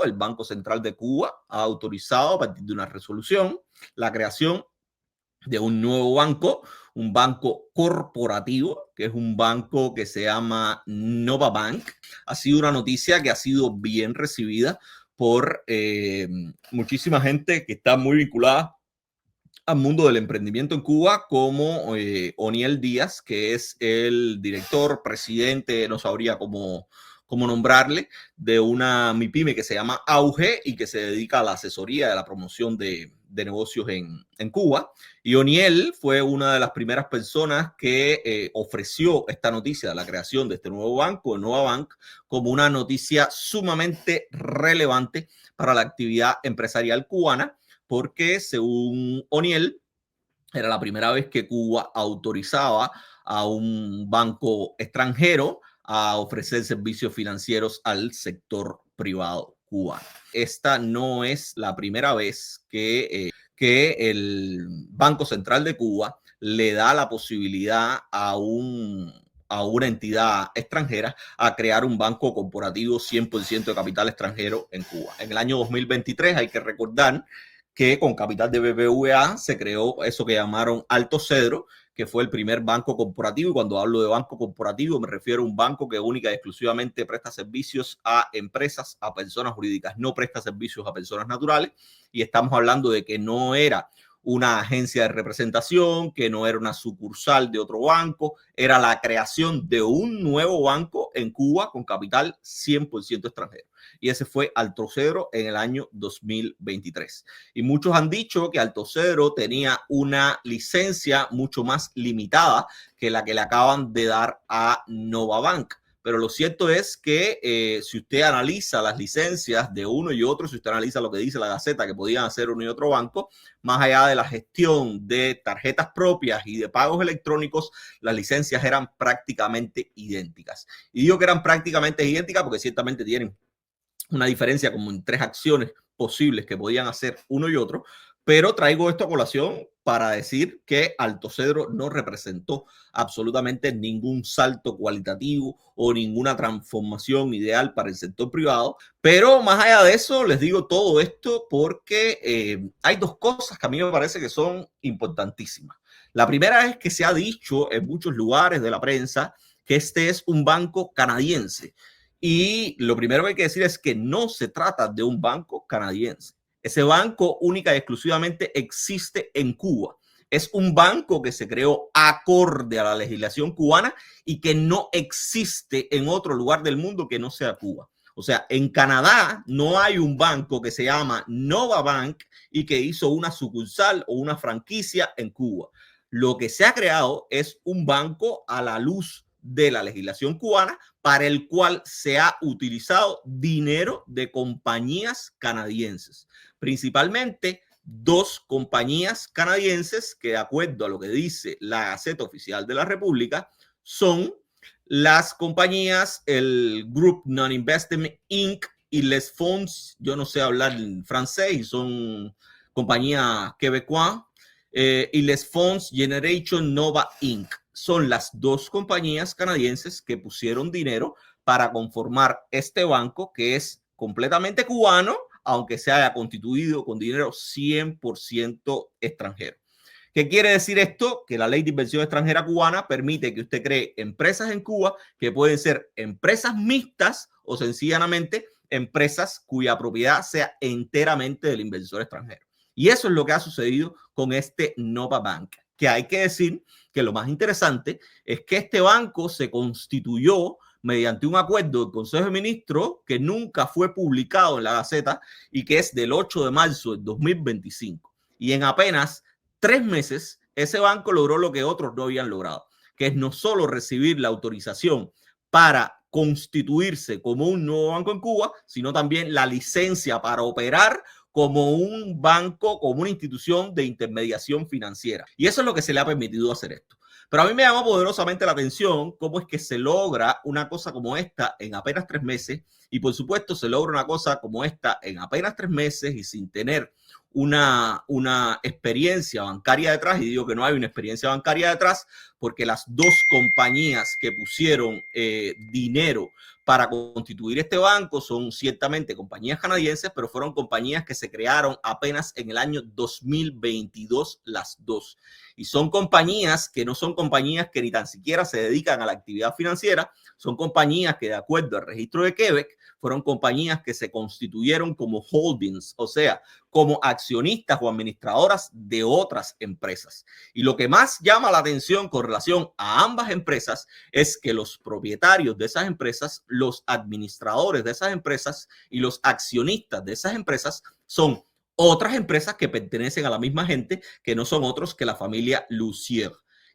pasado, el Banco Central de Cuba ha autorizado a partir de una resolución la creación de un nuevo banco, un banco corporativo, que es un banco que se llama Nova Bank. Ha sido una noticia que ha sido bien recibida por muchísima gente que está muy vinculada al mundo del emprendimiento en Cuba, como Oniel Díaz, que es el director, presidente, no sabría cómo nombrarle, de una MIPYME que se llama Auge y que se dedica a la asesoría de la promoción de negocios en Cuba. Y Oniel fue una de las primeras personas que ofreció esta noticia de la creación de este nuevo banco, el Nova Bank, como una noticia sumamente relevante para la actividad empresarial cubana, porque según Oniel, era la primera vez que Cuba autorizaba a un banco extranjero a ofrecer servicios financieros al sector privado cubano. Esta no es la primera vez que el Banco Central de Cuba le da la posibilidad a una entidad extranjera a crear un banco corporativo 100% de capital extranjero en Cuba. En el año 2023 hay que recordar que con capital de BBVA se creó eso que llamaron Alto Cedro, que fue el primer banco corporativo. Y cuando hablo de banco corporativo me refiero a un banco que única y exclusivamente presta servicios a empresas, a personas jurídicas, no presta servicios a personas naturales. Y estamos hablando de que no era una agencia de representación, que no era una sucursal de otro banco, era la creación de un nuevo banco en Cuba con capital 100% extranjero. Y ese fue Alto Cedro en el año 2023. Y muchos han dicho que Alto Cedro tenía una licencia mucho más limitada que la que le acaban de dar a Nova Bank. Pero lo cierto es que si usted analiza las licencias de uno y otro, si usted analiza lo que dice la Gaceta que podían hacer uno y otro banco, más allá de la gestión de tarjetas propias y de pagos electrónicos, las licencias eran prácticamente idénticas. Y digo que eran prácticamente idénticas porque ciertamente tienen una diferencia como en 3 acciones posibles que podían hacer uno y otro, pero traigo esto a colación para decir que Alto Cedro no representó absolutamente ningún salto cualitativo o ninguna transformación ideal para el sector privado. Pero más allá de eso, les digo todo esto porque hay 2 cosas que a mí me parece que son importantísimas. La primera es que se ha dicho en muchos lugares de la prensa que este es un banco canadiense. Y lo primero que hay que decir es que no se trata de un banco canadiense. Ese banco única y exclusivamente existe en Cuba. Es un banco que se creó acorde a la legislación cubana y que no existe en otro lugar del mundo que no sea Cuba. O sea, en Canadá no hay un banco que se llama Nova Bank y que hizo una sucursal o una franquicia en Cuba. Lo que se ha creado es un banco a la luz de la legislación cubana para el cual se ha utilizado dinero de compañías canadienses, principalmente 2 compañías canadienses que, de acuerdo a lo que dice la Gaceta Oficial de la República, son las compañías, el Groupe Non-Investissement Inc. y Les Fonds, yo no sé hablar en francés, son compañías quebecois, y Les Fonds Generation Nova Inc. Son las 2 compañías canadienses que pusieron dinero para conformar este banco que es completamente cubano, aunque se haya constituido con dinero 100% extranjero. ¿Qué quiere decir esto? Que la ley de inversión extranjera cubana permite que usted cree empresas en Cuba que pueden ser empresas mixtas o sencillamente empresas cuya propiedad sea enteramente del inversor extranjero. Y eso es lo que ha sucedido con este Nova Bank, que hay que decir que lo más interesante es que este banco se constituyó mediante un acuerdo del Consejo de Ministros que nunca fue publicado en la Gaceta y que es del 8 de marzo del 2025. Y en apenas 3 meses, ese banco logró lo que otros no habían logrado, que es no solo recibir la autorización para constituirse como un nuevo banco en Cuba, sino también la licencia para operar como un banco, como una institución de intermediación financiera. Y eso es lo que se le ha permitido hacer esto. Pero a mí me llama poderosamente la atención cómo es que se logra una cosa como esta en apenas 3 meses. Y por supuesto se logra una cosa como esta en apenas 3 meses y sin tener una experiencia bancaria detrás. Y digo que no hay una experiencia bancaria detrás porque las 2 compañías que pusieron dinero para constituir este banco son ciertamente compañías canadienses, pero fueron compañías que se crearon apenas en el año 2022 las dos. Y son compañías que no son compañías que ni tan siquiera se dedican a la actividad financiera, son compañías que de acuerdo al registro de Quebec fueron compañías que se constituyeron como holdings, o sea, como accionistas o administradoras de otras empresas. Y lo que más llama la atención con relación a ambas empresas es que los propietarios de esas empresas, los administradores de esas empresas y los accionistas de esas empresas son otras empresas que pertenecen a la misma gente, que no son otros que la familia Lussier.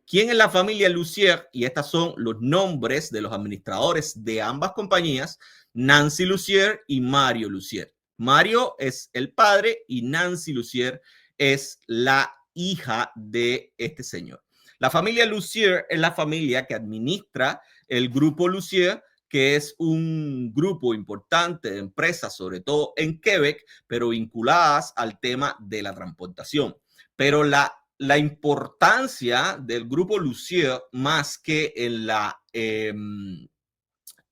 ¿Quién es la familia Lussier? Y estos son los nombres de los administradores de ambas compañías, Nancy Lussier y Mario Lussier. Mario es el padre y Nancy Lussier es la hija de este señor. La familia Lussier es la familia que administra el grupo Lussier, que es un grupo importante de empresas, sobre todo en Quebec, pero vinculadas al tema de la transportación. Pero la importancia del grupo Lussier, más que en la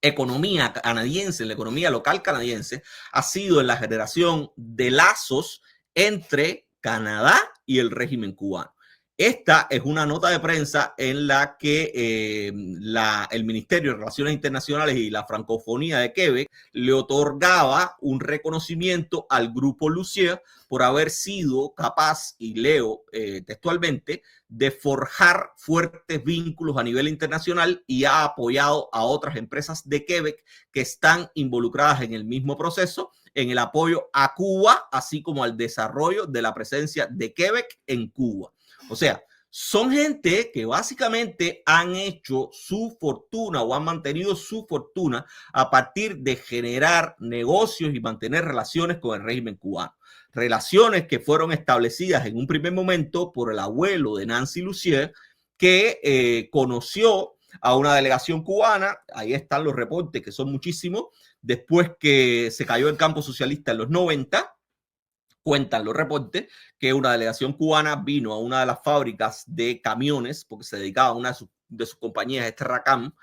economía canadiense, en la economía local canadiense, ha sido en la generación de lazos entre Canadá y el régimen cubano. Esta es una nota de prensa en la que el Ministerio de Relaciones Internacionales y la Francofonía de Quebec le otorgaba un reconocimiento al grupo Lussier por haber sido capaz, y leo textualmente, de forjar fuertes vínculos a nivel internacional y ha apoyado a otras empresas de Quebec que están involucradas en el mismo proceso, en el apoyo a Cuba, así como al desarrollo de la presencia de Quebec en Cuba. O sea, son gente que básicamente han hecho su fortuna o han mantenido su fortuna a partir de generar negocios y mantener relaciones con el régimen cubano. Relaciones que fueron establecidas en un primer momento por el abuelo de Nancy Lussier, que conoció a una delegación cubana. Ahí están los reportes, que son muchísimos, después que se cayó el campo socialista en los 90. Cuentan los reportes que una delegación cubana vino a una de las fábricas de camiones, porque se dedicaba a una de sus compañías, Racam,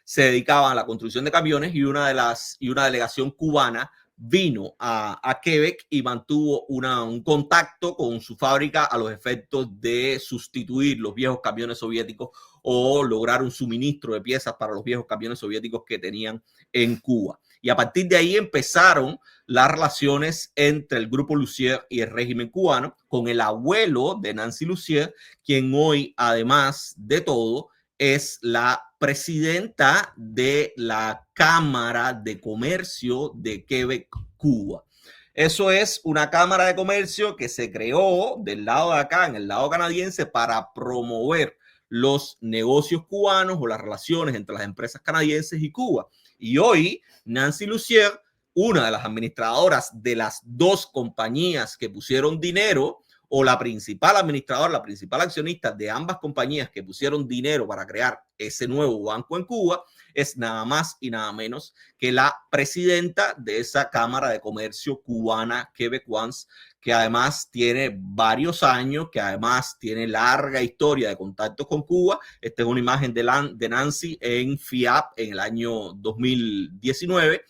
se dedicaba a la construcción de camiones, y una delegación cubana vino a Quebec y mantuvo un contacto con su fábrica a los efectos de sustituir los viejos camiones soviéticos o lograr un suministro de piezas para los viejos camiones soviéticos que tenían en Cuba. Y a partir de ahí empezaron las relaciones entre el grupo Lussier y el régimen cubano, con el abuelo de Nancy Lussier, quien hoy, además de todo, es la presidenta de la Cámara de Comercio de Quebec, Cuba. Eso es una cámara de comercio que se creó del lado de acá, en el lado canadiense, para promover los negocios cubanos o las relaciones entre las empresas canadienses y Cuba. Y hoy Nancy Lussier, una de las administradoras de las dos compañías que pusieron dinero, o la principal administradora, la principal accionista de ambas compañías que pusieron dinero para crear ese nuevo banco en Cuba, es nada más y nada menos que la presidenta de esa Cámara de Comercio cubana quebecoense, que además tiene varios años, que además tiene larga historia de contactos con Cuba. Esta es una imagen de Nancy en FIAP en el año 2019.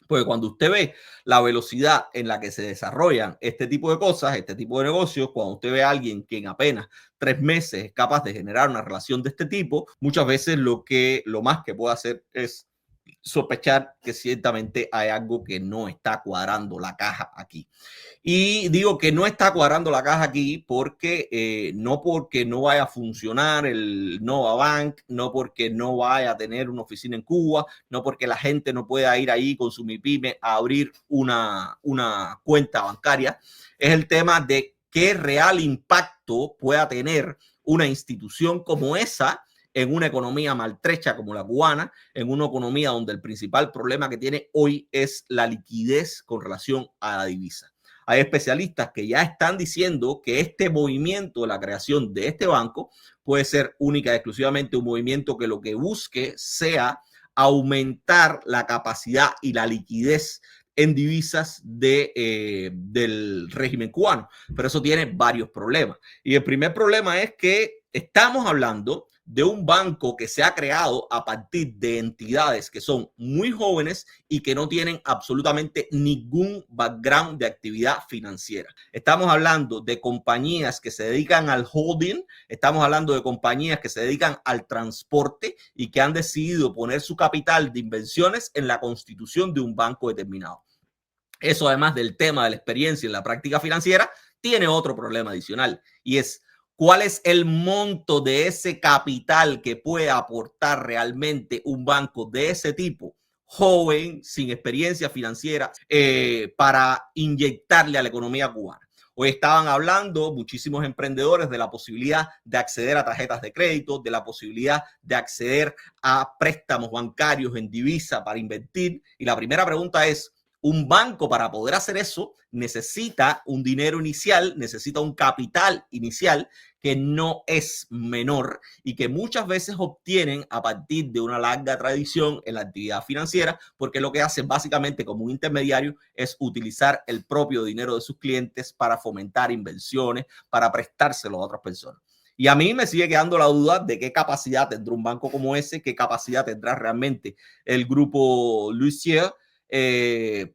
Porque cuando usted ve la velocidad en la que se desarrollan este tipo de cosas, este tipo de negocios, cuando usted ve a alguien que en apenas 3 meses es capaz de generar una relación de este tipo, muchas veces lo más que puede hacer es sospechar que ciertamente hay algo que no está cuadrando la caja aquí. Y digo que no está cuadrando la caja aquí porque no porque no vaya a funcionar el Nova Bank, no porque no vaya a tener una oficina en Cuba, no porque la gente no pueda ir ahí con su MIPYME a abrir una cuenta bancaria. Es el tema de qué real impacto pueda tener una institución como esa en una economía maltrecha como la cubana, en una economía donde el principal problema que tiene hoy es la liquidez con relación a la divisa. Hay especialistas que ya están diciendo que este movimiento de la creación de este banco puede ser única y exclusivamente un movimiento que lo que busque sea aumentar la capacidad y la liquidez en divisas del régimen cubano. Pero eso tiene varios problemas. Y el primer problema es que Estamos hablando de un banco que se ha creado a partir de entidades que son muy jóvenes y que no tienen absolutamente ningún background de actividad financiera. Estamos hablando de compañías que se dedican al holding, estamos hablando de compañías que se dedican al transporte y que han decidido poner su capital de inversiones en la constitución de un banco determinado. Eso, además del tema de la experiencia en la práctica financiera, tiene otro problema adicional, y es cuál es el monto de ese capital que puede aportar realmente un banco de ese tipo, joven, sin experiencia financiera, para inyectarle a la economía cubana. Hoy estaban hablando muchísimos emprendedores de la posibilidad de acceder a tarjetas de crédito, de la posibilidad de acceder a préstamos bancarios en divisa para invertir. Y la primera pregunta es, un banco, para poder hacer eso, necesita un dinero inicial, necesita un capital inicial que no es menor y que muchas veces obtienen a partir de una larga tradición en la actividad financiera, porque lo que hacen básicamente como un intermediario es utilizar el propio dinero de sus clientes para fomentar inversiones, para prestárselo a otras personas. Y a mí me sigue quedando la duda de qué capacidad tendrá un banco como ese, qué capacidad tendrá realmente el grupo Lussier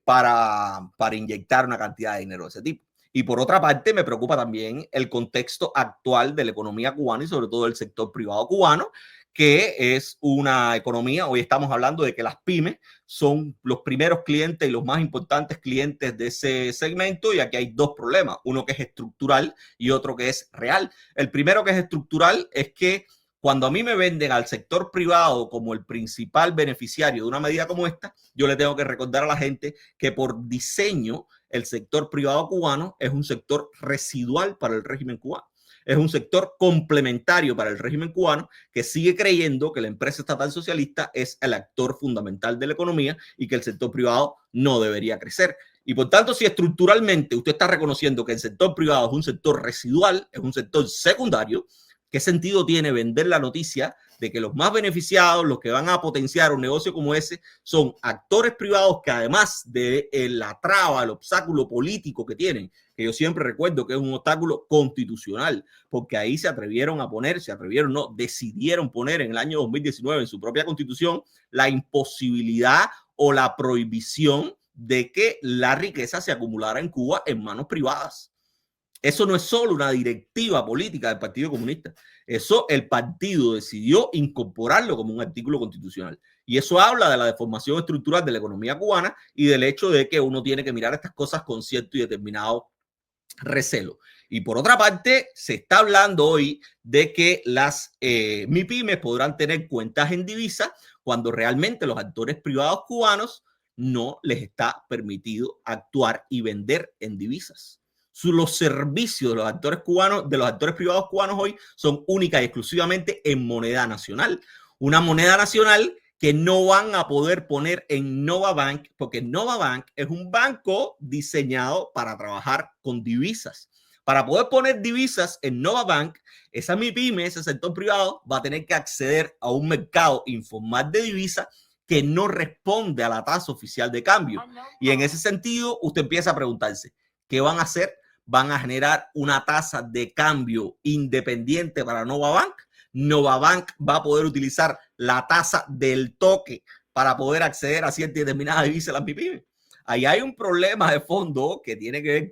para inyectar una cantidad de dinero de ese tipo. Y por otra parte, me preocupa también el contexto actual de la economía cubana y sobre todo del sector privado cubano, que es una economía, hoy estamos hablando de que las pymes son los primeros clientes y los más importantes clientes de ese segmento, y aquí hay dos problemas, uno que es estructural y otro que es real. El primero, que es estructural, es que cuando a mí me venden al sector privado como el principal beneficiario de una medida como esta, yo le tengo que recordar a la gente que por diseño el sector privado cubano es un sector residual para el régimen cubano. Es un sector complementario para el régimen cubano que sigue creyendo que la empresa estatal socialista es el actor fundamental de la economía y que el sector privado no debería crecer. Y por tanto, si estructuralmente usted está reconociendo que el sector privado es un sector residual, es un sector secundario, ¿qué sentido tiene vender la noticia de que los más beneficiados, los que van a potenciar un negocio como ese, son actores privados que, además de la traba, el obstáculo político que tienen, que yo siempre recuerdo que es un obstáculo constitucional, porque ahí se atrevieron a poner, decidieron poner en el año 2019 en su propia constitución la imposibilidad o la prohibición de que la riqueza se acumulara en Cuba en manos privadas? Eso no es solo una directiva política del Partido Comunista. Eso el partido decidió incorporarlo como un artículo constitucional. Y eso habla de la deformación estructural de la economía cubana y del hecho de que uno tiene que mirar estas cosas con cierto y determinado recelo. Y por otra parte, se está hablando hoy de que las MIPYMES podrán tener cuentas en divisa cuando realmente los actores privados cubanos no les está permitido actuar y vender en divisas. Los servicios de los actores cubanos, de los actores privados cubanos hoy, son únicas y exclusivamente en moneda nacional. Una moneda nacional que no van a poder poner en Nova Bank, porque Nova Bank es un banco diseñado para trabajar con divisas. Para poder poner divisas en Nova Bank, esa MIPYME, ese sector privado, va a tener que acceder a un mercado informal de divisas que no responde a la tasa oficial de cambio. Y en ese sentido, usted empieza a preguntarse, ¿qué van a hacer? ¿Van a generar una tasa de cambio independiente para Nova Bank? Nova Bank va a poder utilizar la tasa del toque para poder acceder a cierta y determinada divisa de las MIPYMES. Ahí hay un problema de fondo que tiene que ver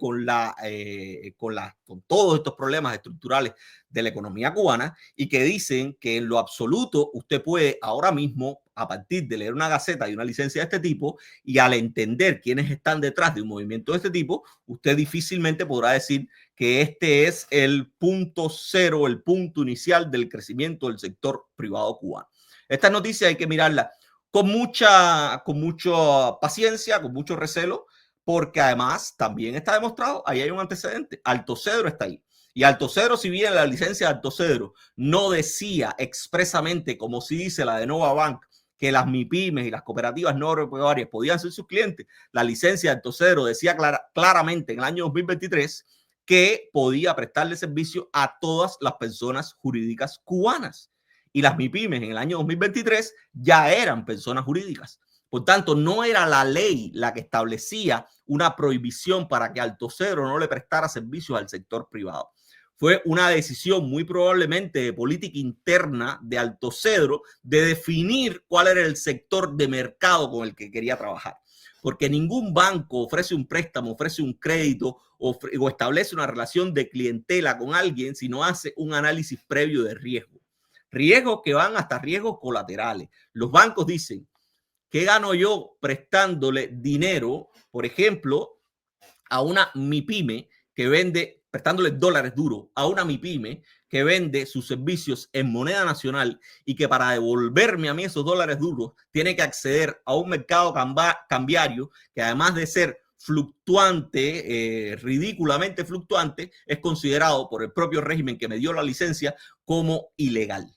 con todos estos problemas estructurales de la economía cubana, y que dicen que en lo absoluto usted puede ahora mismo, a partir de leer una gaceta y una licencia de este tipo, y al entender quiénes están detrás de un movimiento de este tipo, usted difícilmente podrá decir que este es el punto cero, el punto inicial del crecimiento del sector privado cubano. Esta noticia hay que mirarla con mucha paciencia, con mucho recelo, porque además también está demostrado, ahí hay un antecedente, Alto Cedro está ahí. Y Alto Cedro, si bien la licencia de Alto Cedro no decía expresamente, como sí dice la de Nova Bank, que las MIPYMES y las cooperativas no agropecuarias podían ser sus clientes, la licencia de Alto Cedro decía claramente en el año 2023 que podía prestarle servicio a todas las personas jurídicas cubanas. Y las MIPYMES en el año 2023 ya eran personas jurídicas. Por tanto, no era la ley la que establecía una prohibición para que Alto Cedro no le prestara servicios al sector privado. Fue una decisión muy probablemente de política interna de Alto Cedro de definir cuál era el sector de mercado con el que quería trabajar. Porque ningún banco ofrece un préstamo, ofrece un crédito o establece una relación de clientela con alguien si no hace un análisis previo de riesgo. Riesgos que van hasta riesgos colaterales. Los bancos dicen, ¿qué gano yo prestándole dinero, por ejemplo, a una MIPYME que vende, prestándole dólares duros a una MIPYME que vende sus servicios en moneda nacional y que para devolverme a mí esos dólares duros tiene que acceder a un mercado cambiario que además de ser fluctuante, ridículamente fluctuante, es considerado por el propio régimen que me dio la licencia como ilegal?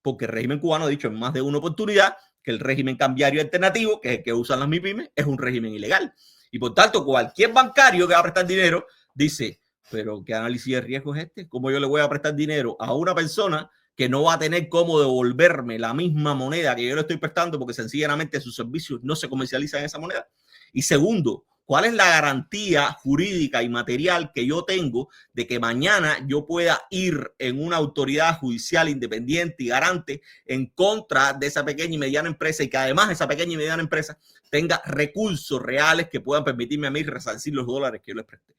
Porque el régimen cubano ha dicho en más de una oportunidad que el régimen cambiario alternativo, que es el que usan las MIPYME, es un régimen ilegal. Y por tanto, cualquier bancario que va a prestar dinero dice, pero ¿qué análisis de riesgo es este? ¿Cómo yo le voy a prestar dinero a una persona que no va a tener cómo devolverme la misma moneda que yo le estoy prestando porque sencillamente sus servicios no se comercializan en esa moneda? Y segundo, ¿cuál es la garantía jurídica y material que yo tengo de que mañana yo pueda ir en una autoridad judicial independiente y garante en contra de esa pequeña y mediana empresa y que además esa pequeña y mediana empresa tenga recursos reales que puedan permitirme a mí resarcir los dólares que yo les presté?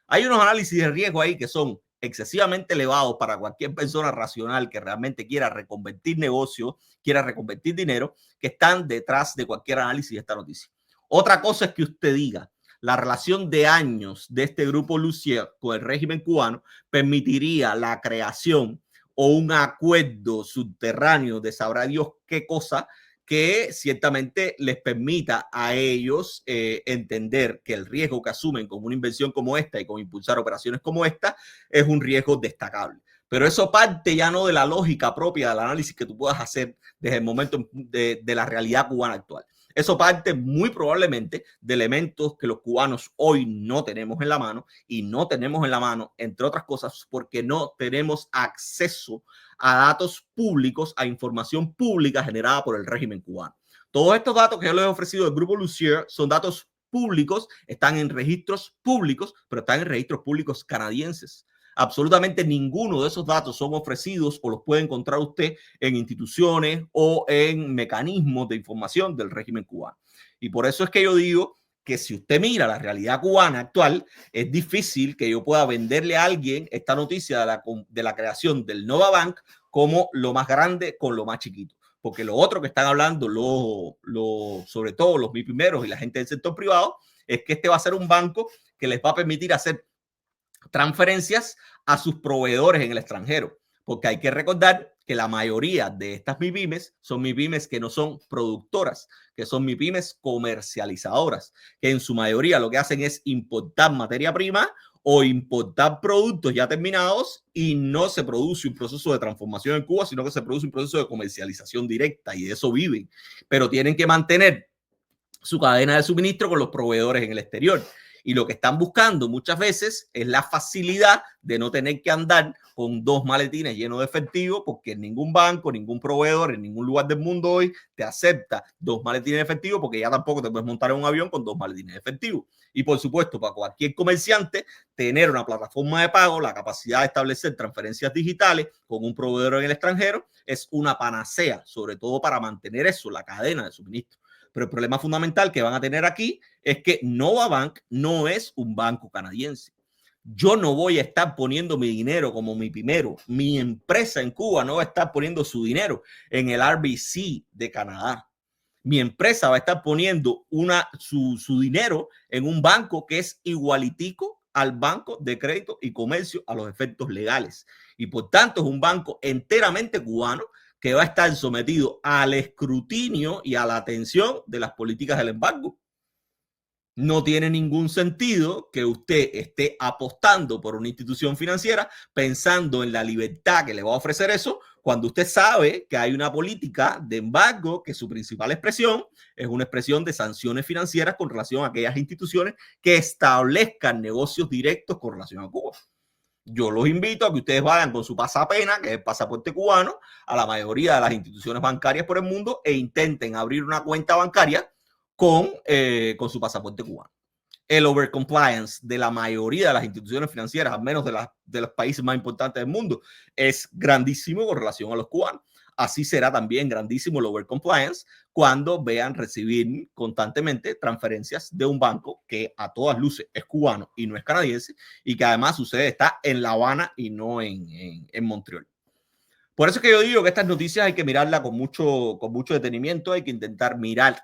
Hay unos análisis de riesgo ahí que son excesivamente elevados para cualquier persona racional que realmente quiera reconvertir negocios, quiera reconvertir dinero, que están detrás de cualquier análisis de esta noticia. Otra cosa es que usted diga, la relación de años de este grupo Lussier con el régimen cubano permitiría la creación o un acuerdo subterráneo de sabrá Dios qué cosa que ciertamente les permita a ellos entender que el riesgo que asumen con una inversión como esta y con impulsar operaciones como esta es un riesgo destacable. Pero eso parte ya no de la lógica propia del análisis que tú puedas hacer desde el momento de la realidad cubana actual. Eso parte muy probablemente de elementos que los cubanos hoy no tenemos en la mano y no tenemos en la mano, entre otras cosas, porque no tenemos acceso a datos públicos, a información pública generada por el régimen cubano. Todos estos datos que yo les he ofrecido del Grupo Lussier son datos públicos, están en registros públicos, pero están en registros públicos canadienses. Absolutamente ninguno de esos datos son ofrecidos o los puede encontrar usted en instituciones o en mecanismos de información del régimen cubano. Y por eso es que yo digo que si usted mira la realidad cubana actual, es difícil que yo pueda venderle a alguien esta noticia de la creación del Nova Bank como lo más grande con lo más chiquito. Porque lo otro que están hablando, sobre todo los MIPYMeros y la gente del sector privado, es que este va a ser un banco que les va a permitir hacer transferencias a sus proveedores en el extranjero, porque hay que recordar que la mayoría de estas MIPYMES son MIPYMES que no son productoras, que son MIPYMES comercializadoras, que en su mayoría lo que hacen es importar materia prima o importar productos ya terminados y no se produce un proceso de transformación en Cuba, sino que se produce un proceso de comercialización directa y de eso viven, pero tienen que mantener su cadena de suministro con los proveedores en el exterior. Y lo que están buscando muchas veces es la facilidad de no tener que andar con dos maletines llenos de efectivo, porque ningún banco, ningún proveedor en ningún lugar del mundo hoy te acepta dos maletines de efectivo, porque ya tampoco te puedes montar en un avión con dos maletines de efectivo. Y por supuesto, para cualquier comerciante, tener una plataforma de pago, la capacidad de establecer transferencias digitales con un proveedor en el extranjero es una panacea, sobre todo para mantener eso, la cadena de suministro. Pero el problema fundamental que van a tener aquí es que Nova Bank no es un banco canadiense. Yo no voy a estar poniendo mi dinero como MIPYMero. Mi empresa en Cuba no va a estar poniendo su dinero en el RBC de Canadá. Mi empresa va a estar poniendo su dinero en un banco que es igualitico al Banco de Crédito y Comercio a los efectos legales. Y por tanto es un banco enteramente cubano que va a estar sometido al escrutinio y a la atención de las políticas del embargo. No tiene ningún sentido que usted esté apostando por una institución financiera pensando en la libertad que le va a ofrecer eso, cuando usted sabe que hay una política de embargo que su principal expresión es una expresión de sanciones financieras con relación a aquellas instituciones que establezcan negocios directos con relación a Cuba. Yo los invito a que ustedes vayan con su pasapena, que es el pasaporte cubano, a la mayoría de las instituciones bancarias por el mundo e intenten abrir una cuenta bancaria con su pasaporte cubano. el overcompliance de la mayoría de las instituciones financieras, al menos de los países más importantes del mundo, es grandísimo con relación a los cubanos. Así será también grandísimo el overcompliance cuando vean recibir constantemente transferencias de un banco que a todas luces es cubano y no es canadiense, y que además su sede está en La Habana y no en Montreal. Por eso es que yo digo que estas noticias hay que mirarlas con mucho detenimiento, hay que intentar mirar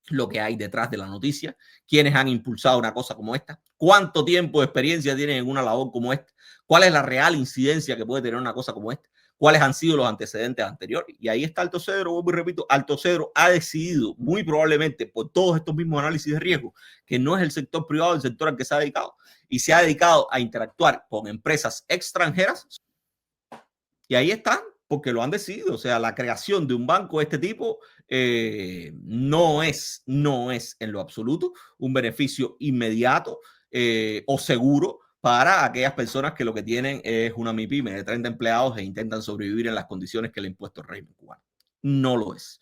lo que hay detrás de la noticia, quiénes han impulsado una cosa como esta, cuánto tiempo de experiencia tienen en una labor como esta, cuál es la real incidencia que puede tener una cosa como esta, cuáles han sido los antecedentes anteriores. Y ahí está Alto Cedro, vuelvo y repito, Alto Cedro ha decidido, muy probablemente por todos estos mismos análisis de riesgo, que no es el sector privado el sector al que se ha dedicado, y se ha dedicado a interactuar con empresas extranjeras. Y ahí están, porque lo han decidido. O sea, la creación de un banco de este tipo no es en lo absoluto un beneficio inmediato o seguro para aquellas personas que lo que tienen es una MIPYME de 30 empleados e intentan sobrevivir en las condiciones que le ha impuesto el régimen cubano. No lo es.